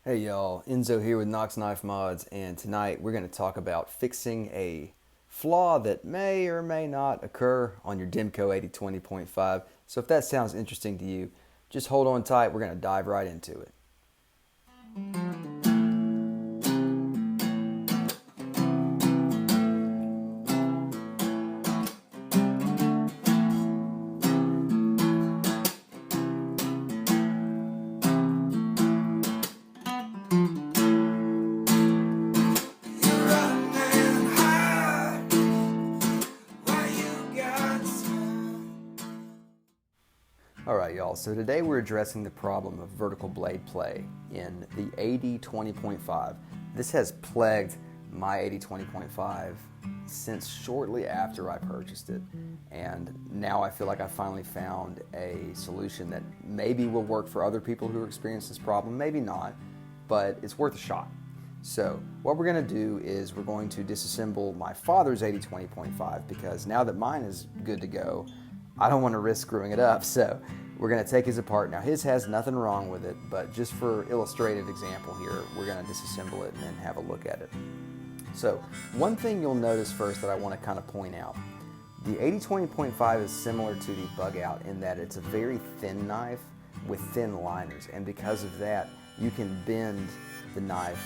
Hey y'all, Enzo here with Knox Knife Mods, and tonight we're going to talk about fixing a flaw that may or may not occur on your Demco AD-20.5. So if that sounds interesting to you, just hold on tight, we're going to dive right into it. Alright y'all, so today we're addressing the problem of vertical blade play in the AD-20.5. This has plagued my AD-20.5 since shortly after I purchased it, and now I feel like I finally found a solution that maybe will work for other people who experience this problem, maybe not, but it's worth a shot. So what we're going to do is we're going to disassemble my father's AD-20.5 because now that mine is good to go, I don't want to risk screwing it up, so we're going to take his apart. Now his has nothing wrong with it, but just for illustrative example here, we're going to disassemble it and then have a look at it. So one thing you'll notice first that I want to kind of point out, the AD-20.5 is similar to the bug out in that it's a very thin knife with thin liners, and because of that you can bend the knife,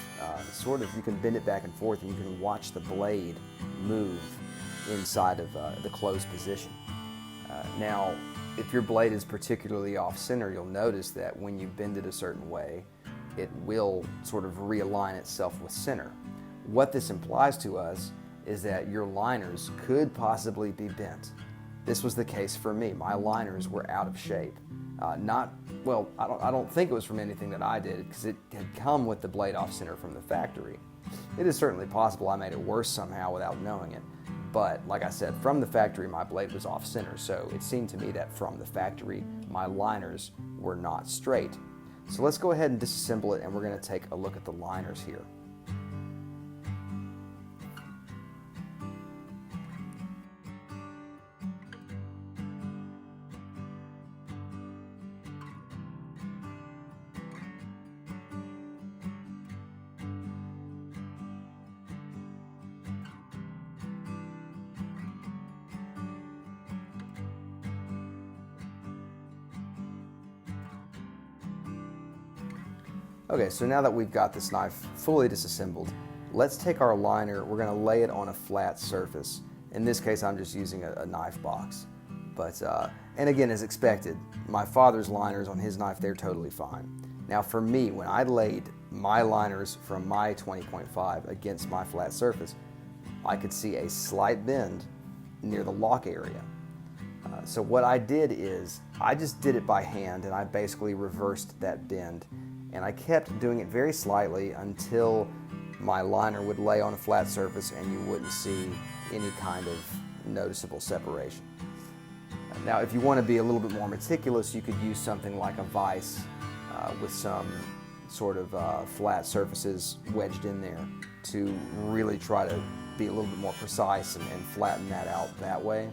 you can bend it back and forth and you can watch the blade move inside of the closed position. Now, if your blade is particularly off-center, you'll notice that when you bend it a certain way, it will sort of realign itself with center. What this implies to us is that your liners could possibly be bent. This was the case for me. My liners were out of shape. I don't think it was from anything that I did because it had come with the blade off-center from the factory. It is certainly possible I made it worse somehow without knowing it. But like I said, from the factory, my blade was off center, so it seemed to me that from the factory, my liners were not straight. So let's go ahead and disassemble it, and we're going to take a look at the liners here. Okay, so now that we've got this knife fully disassembled, let's take our liner, we're going to lay it on a flat surface. In this case, I'm just using a knife box. And again, as expected, my father's liners on his knife, they're totally fine. Now for me, when I laid my liners from my 20.5 against my flat surface, I could see a slight bend near the lock area. So what I did is, I just did it by hand and I basically reversed that bend. And I kept doing it very slightly until my liner would lay on a flat surface and you wouldn't see any kind of noticeable separation. Now, if you want to be a little bit more meticulous, you could use something like a vise with some sort of flat surfaces wedged in there to really try to be a little bit more precise and flatten that out that way.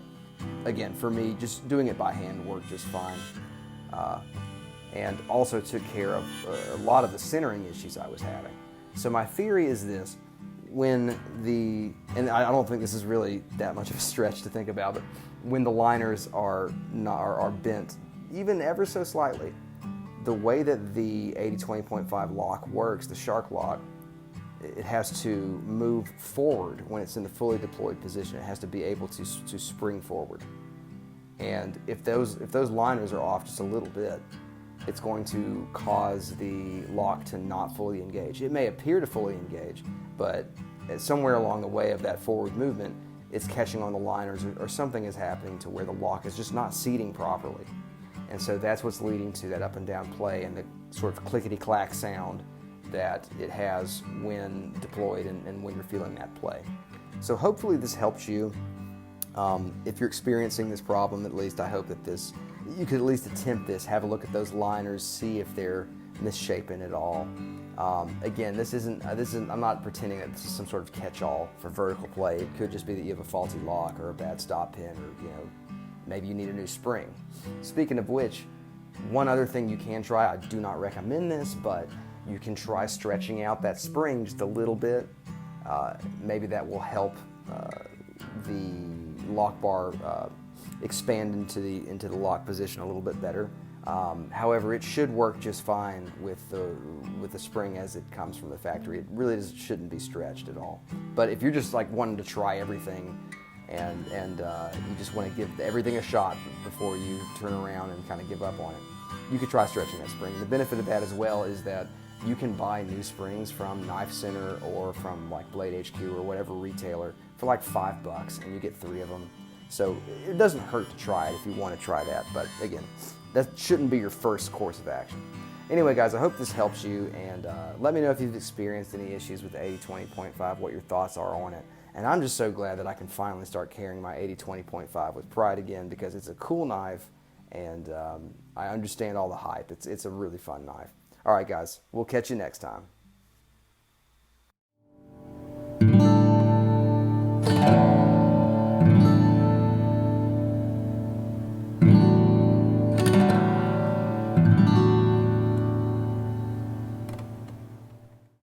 Again, for me, just doing it by hand worked just fine. And also took care of a lot of the centering issues I was having. So my theory is this, and I don't think this is really that much of a stretch to think about, but when the liners are bent, even ever so slightly, the way that the AD-20.5 lock works, the shark lock, it has to move forward when it's in the fully deployed position. It has to be able to spring forward. And if those liners are off just a little bit, it's going to cause the lock to not fully engage. It may appear to fully engage, but somewhere along the way of that forward movement, it's catching on the liners or something is happening to where the lock is just not seating properly. And so that's what's leading to that up and down play and the sort of clickety-clack sound that it has when deployed and when you're feeling that play. So hopefully this helps you. If you're experiencing this problem, at least I hope that you could at least attempt this, have a look at those liners, see if they're misshapen at all. Again, I'm not pretending that this is some sort of catch-all for vertical play. It could just be that you have a faulty lock or a bad stop pin, or maybe you need a new spring. Speaking of which, one other thing you can try, I do not recommend this, but You can try stretching out that spring just a little bit. Maybe that will help the lock bar expand into the lock position a little bit better. However, it should work just fine with the spring as it comes from the factory. It really shouldn't be stretched at all. But if you're just like wanting to try everything and you just want to give everything a shot before you turn around and kind of give up on it, you could try stretching that spring. The benefit of that as well is that you can buy new springs from Knife Center or from like Blade HQ or whatever retailer for like $5 and you get 3 of them. So it doesn't hurt to try it if you want to try that. But again, that shouldn't be your first course of action. Anyway, guys, I hope this helps you, and let me know if you've experienced any issues with the AD-20.5, what your thoughts are on it. And I'm just so glad that I can finally start carrying my AD-20.5 with pride again, because it's a cool knife, and I understand all the hype. It's a really fun knife. All right, guys, we'll catch you next time.